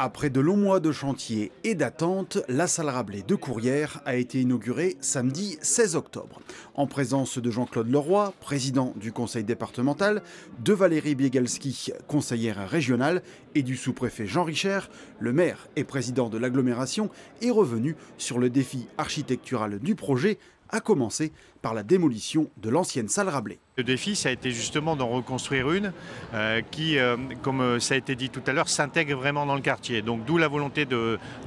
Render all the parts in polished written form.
Après de longs mois de chantier et d'attente, la salle Rabelais de Courrières a été inaugurée samedi 16 octobre. En présence de Jean-Claude Leroy, président du conseil départemental, de Valérie Biegalski, conseillère régionale, et du sous-préfet Jean Richer, le maire et président de l'agglomération, est revenu sur le défi architectural du projet, à commencer par la démolition de l'ancienne salle Rabelais. Le défi, ça a été justement d'en reconstruire une qui, comme ça a été dit tout à l'heure, s'intègre vraiment dans le quartier. Donc d'où la volonté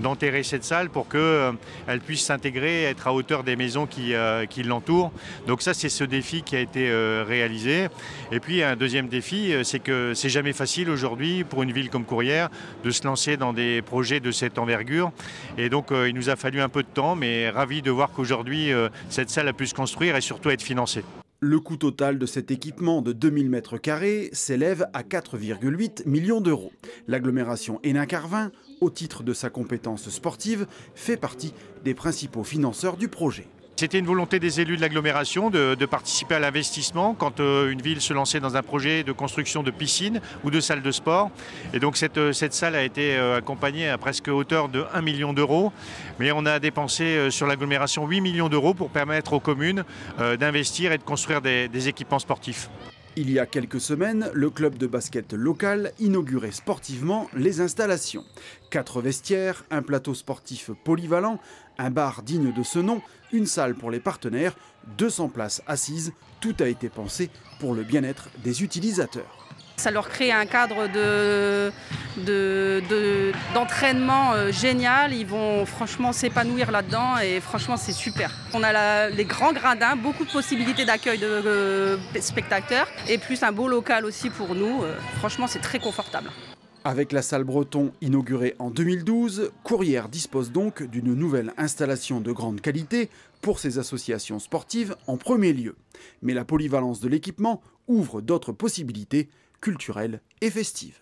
d'enterrer cette salle pour qu'elle puisse s'intégrer, être à hauteur des maisons qui l'entourent. Donc ça, c'est ce défi qui a été réalisé. Et puis un deuxième défi, c'est que c'est jamais facile aujourd'hui pour une ville comme Courrières de se lancer dans des projets de cette envergure. Et donc il nous a fallu un peu de temps, mais ravi de voir qu'aujourd'hui, cette salle a pu se construire et surtout être financée. Le coût total de cet équipement de 2000 m² s'élève à 4,8 millions d'euros. L'agglomération Hénin-Carvin, au titre de sa compétence sportive, fait partie des principaux financeurs du projet. C'était une volonté des élus de l'agglomération de participer à l'investissement quand une ville se lançait dans un projet de construction de piscine ou de salle de sport. Et donc cette salle a été accompagnée à presque hauteur de 1 million d'euros. Mais on a dépensé sur l'agglomération 8 millions d'euros pour permettre aux communes d'investir et de construire des équipements sportifs. Il y a quelques semaines, le club de basket local inaugurait sportivement les installations. 4 vestiaires, un plateau sportif polyvalent, un bar digne de ce nom, une salle pour les partenaires, 200 places assises. Tout a été pensé pour le bien-être des utilisateurs. Ça leur crée un cadre d'entraînement génial. Ils vont franchement s'épanouir là-dedans et franchement c'est super. On a les grands gradins, beaucoup de possibilités d'accueil de spectateurs et plus un beau local aussi pour nous. Franchement c'est très confortable. Avec la salle Breton inaugurée en 2012, Courrières dispose donc d'une nouvelle installation de grande qualité pour ses associations sportives en premier lieu. Mais la polyvalence de l'équipement ouvre d'autres possibilités culturelles et festives.